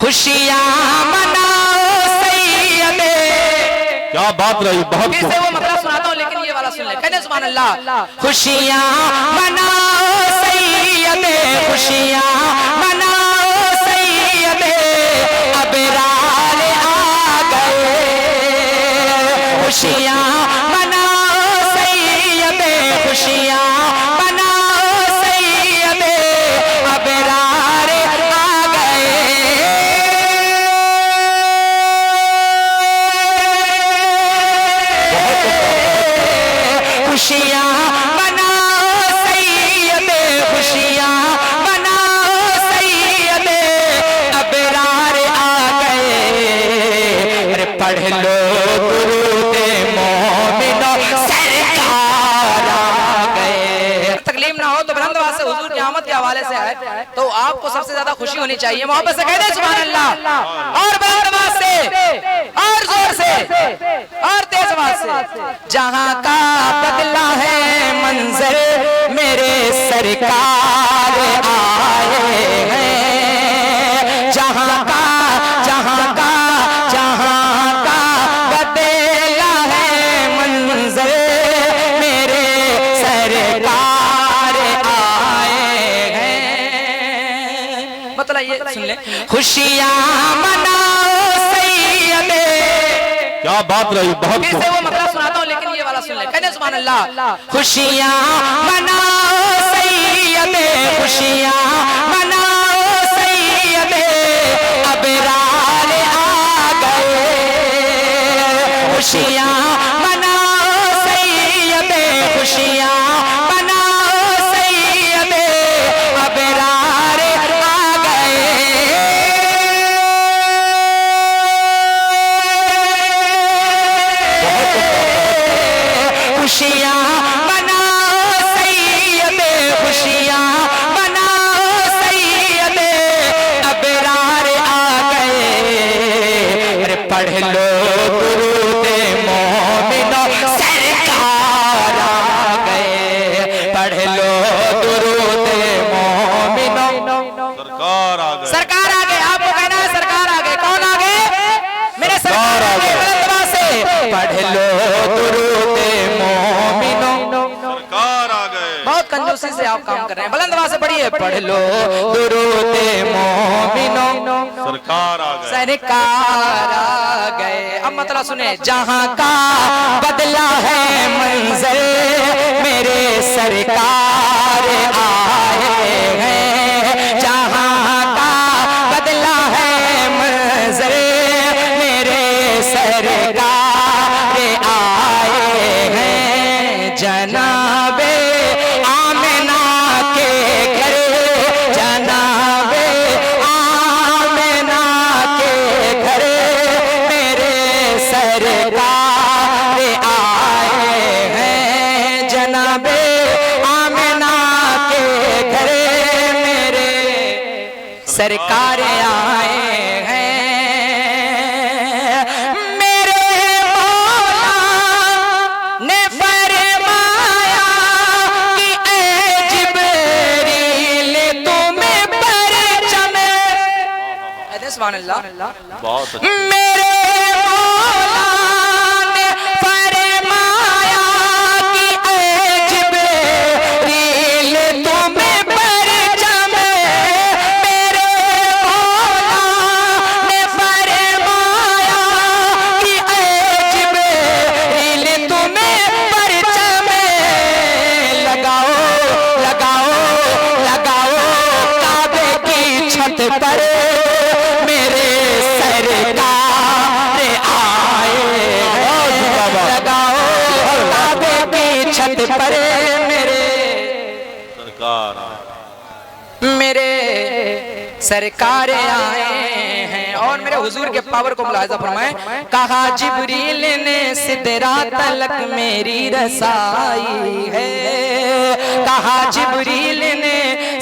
खुशियाँ मनाओ सैयदे। क्या बात रही, बहुत फिर से वो मतलब सुनाता हूँ, लेकिन ये वाला सुन ले। कहते सुभान अल्लाह। खुशियाँ मनाओ सैयदे, खुशियाँ मनाओ सैयदे, अबरार आ गए। खुशियाँ मनाओ सैयदे, खुशियाँ मनाओ सैयदे, अबरार आ गए। खुशियाँ मनाओ सैयदे, खुशियाँ मनाओ सैयदे, अबरार आ गए। अरे पढ़ लो दुरूद मोमिनो, सरकार आ गए। तकलीफ ना हो तो बुलंद आवाज से हुजूर की आमद के हवाले से आए तो आपको सबसे ज्यादा खुशी होनी चाहिए। मोहब्बत से कह दे सुभान अल्लाह, और बुलंद आवाज से, और जोर से, और तेज आवाज से। जहां का बदला है मंजर, मेरे सरकार आए हैं। जहां का बदला है मंजर, मेरे सरकार आए हैं। मतलब ये सुन ले, खुशियाँ मनाओ सैयदे। क्या बात रही, बहुत फिर से वो मतलब सुनाता हूँ, लेकिन ये वाला सुन ले। कहते सुभान अल्लाह। खुशियाँ मनाओ सैयदे, खुशियाँ मनाओ सैयदे, अबरार आ गए। खुशियाँ मनाओ सैयदे, खुशियाँ मनाओ सैयदे, अबरार आ गए। खुशियाँ मनाओ सैयदे, खुशियाँ मनाओ सैयदे, अबरार आ गए। अरे पढ़ लो दुरूद मोमिनो, सरकार आ गए। पढ़ लो दुरूद मोमिनो, सरकार आ गए। सरकार आ गए। आपको कहना है सरकार आ गए। कौन आ गए? मेरे सरकार आ गए। बुलंद आवाज से पढ़ लो दुरूद मोमिनो, सरकार आ गए। बहुत कंजूसी से आप काम कर रहे हैं। बुलंद आवाज से पढ़िए, पढ़ लो दुरूद मोमिनो, सरकार आ गए। सरकार आ गए। अब मतलब सुने, जहां का बदला है मंजर, मेरे सरकार आए हैं। जहां का बदला है मंजर, मेरे सरकार आए हैं। जनाबे आमिना के घर, जनाबे आमिना के घर, मेरे सरकार आए हैं। जनाबे आमिना के घर, मेरे सरकार आए हैं। मेरे मौला ने फरमाया कि ऐ जिब्रील तुम्हें परचम। सुभान अल्लाह। बहुत अच्छे। मेरे मौला ने फरमाया कि ऐ जिब्रील तुम्हें परचम। मेरे मौला ने फरमाया कि ऐ जिब्रील तुम्हें परचम। लगाओ लगाओ लगाओ काबे की छत पर, मेरे सरकार आए हैं। लगाओ काबे की छत पर, मेरे सरकार आ गए। मेरे सरकार आए हैं। और मेरे हुजूर के पावर को मुलाहिजा फरमाएं। कहा जिब्रील ने सिदरा तलक मेरी रसाई है। कहा जिब्रील ने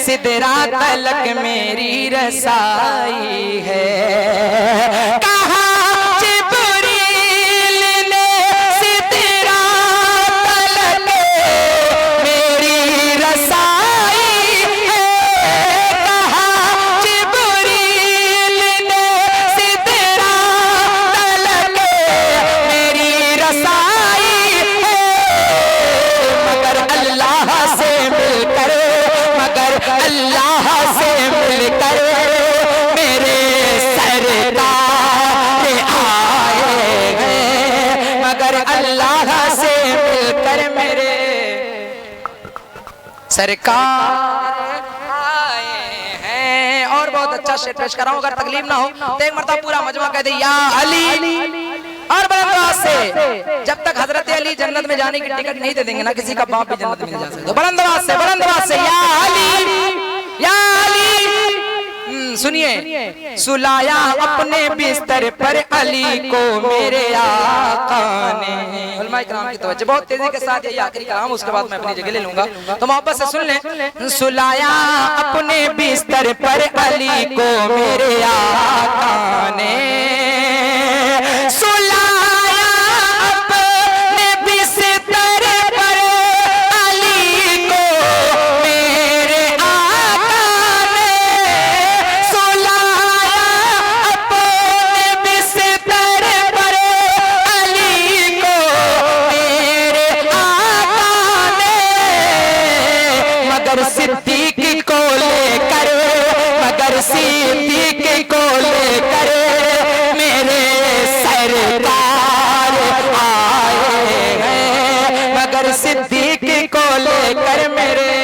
सिदरा तलक मेरी रसाई है। कहा जिब्रील ने सिदरा तलक मेरी रसाई है। कहा जिब्रील ने सरकार आए हैं। और बहुत अच्छा शेर पेश कर रहा हूं, अगर तकलीफ ना हो तो एक मरतबा पूरा मजमा कह दे या अली। और बुलंद से जब तक हजरत अली जन्नत में जाने की टिकट नहीं दे देंगे ना, किसी का बाप भी जन्नत में नहीं जा सकता। बुलंद से या अली या अली। सुनिए, सुलाया अपने बिस्तर पर अली को मेरे आका ने। उलमा इकराम की तवज्जो, बहुत तेजी के साथ ये आखिरी कलाम, उसके बाद मैं अपनी जगह ले लूंगा, तो मोहब्बत से सुन लें। सुलाया अपने बिस्तर पर अली को मेरे आका ने, सुलाया अपने बिस्तर पर अली को मेरे आका ने, सुलाया अपने बिस्तर पर अली को मेरे आका ने। मगर सिद्दीक को लेकर, मगर सिद्दीक को लेकर मेरे सरकार आए हैं, मगर सिद्दीक को लेकर मेरे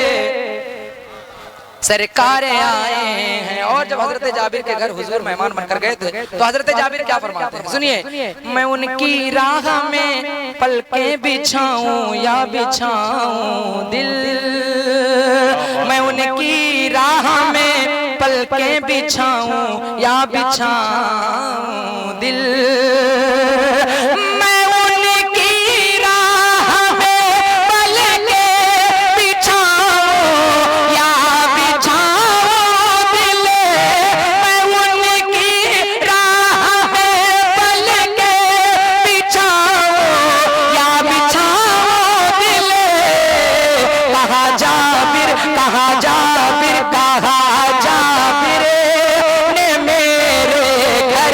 सरकार आए हैं। और जब हजरत जाबिर के घर हुजूर मेहमान बनकर गए थे तो हजरत जाबिर क्या फरमाते हैं, सुनिए। मैं उनकी राह में पलकें बिछाऊं या बिछाऊं दिल, मैं उनकी राह में पलकें बिछाऊं या बिछाऊं दिल, मैं उनकी राह में पलकें बिछाऊं या बिछाऊं दिल, मैं उनकी राह में पलकें बिछाऊं या बिछाऊं दिल। कहा जाबिर, कहा जाबिर, कहा जाबिर ने मेरे घर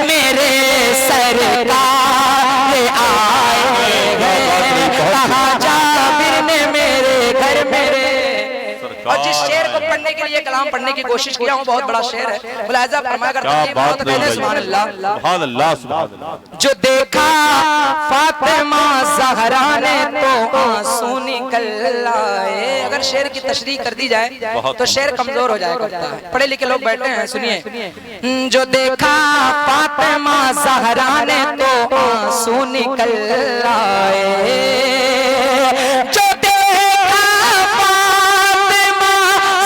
मेरे सरकार आए हैं, कहा जाबिर ने मेरे घर मेरे। और जिस शेर को पढ़ने के लिए कलाम पढ़ने की कोशिश किया हूँ, बहुत बड़ा शेर है, मुलाहिजा फरमाया करता है सुभान अल्लाह, सुभान अल्लाह, सुभान अल्लाह। जो देखा फातिमा ज़हरा ने तो आंसू निकल आए। अगर शेर की तशरीह कर दी जाए तो शेर कमजोर हो जाया करता है। पढ़े लिखे लोग बैठे हैं, सुनिए। जो देखा फातिमा ज़हरा ने तो आंसू निकल आए, जो देखा फातिमा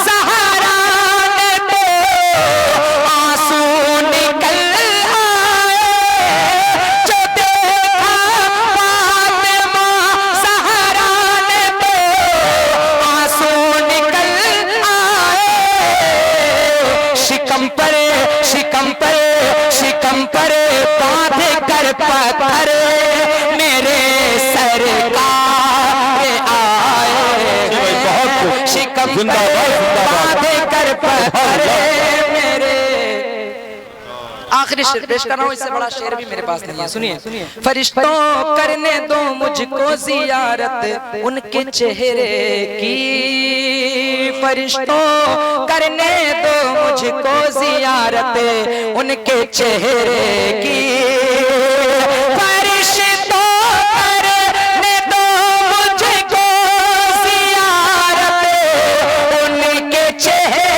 ज़हरा ने तो आंसू निकल आए, जो देखा फातिमा ज़हरा ने तो आंसू निकल आए। शिकम पर, शिकम पर, शिकम पर बांध कर पत्थर मेरे सरकार आए हैं, शिकम पर बांध कर पत्थर मेरे। आखिरी शेर पेश कर रहा हूँ, इससे बड़ा शेर भी मेरे पास नहीं है, सुनिए। फरिश्तों करने दो मुझको जियारत उनके चेहरे की, फरिश्तों करने दो मुझको जियारत उनके चेहरे की, फरिश्तों करने दो मुझको जियारत उनके चेहरे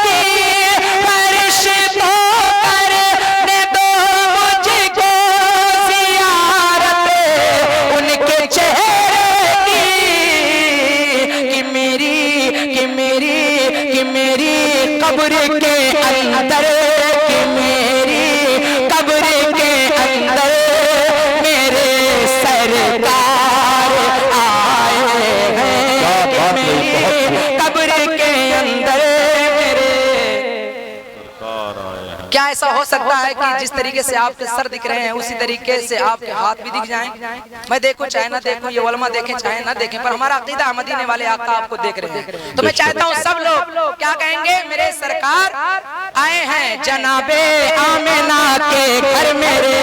की, फरिश्तों करने दो मुझको जियारत उनके चेहरे की। कि मेरी कब्र के अंदर, कि मेरी कब्र के अंदर मेरे सरकार आए हैं, कि मेरी कब्र के अंदर मेरे सरकार आए हैं। क्या ऐसा हो सकता है कि जिस तरीके से आपके सर दिख रहे हैं उसी तरीके से आपके हाथ भी दिख जाएं? मैं देखूं चाहे ना देखूं, ये उलमा देखें चाहे ना देखें, पर हमारा अकीदा मदीने वाले आका आपको देख रहे हैं। तो मैं चाहता हूं सब लोग क्या कहेंगे, मेरे सरकार आए हैं जनाबे आमिना के घर मेरे।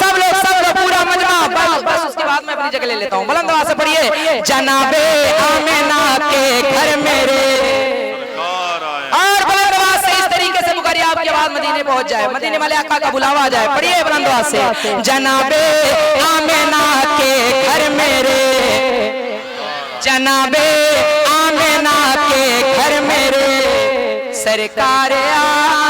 सब लोग पूरा मजमा, बस उसके बाद मैं अपनी जगह ले लेता हूँ। बुलंद आवाज से पढ़िए, जनाबे आमिना के घर मेरे। और बुलंद आवाज से इस तरीके से पुकारिए आपकी आवाज मदीने पहुंच जाए, मदीने वाले आका का बुलावा आ जाए। पढ़िए बुलंद आवाज से, जनाबे आमिना के घर मेरे। जनाबे आमिना के घर मेरे सरकार आ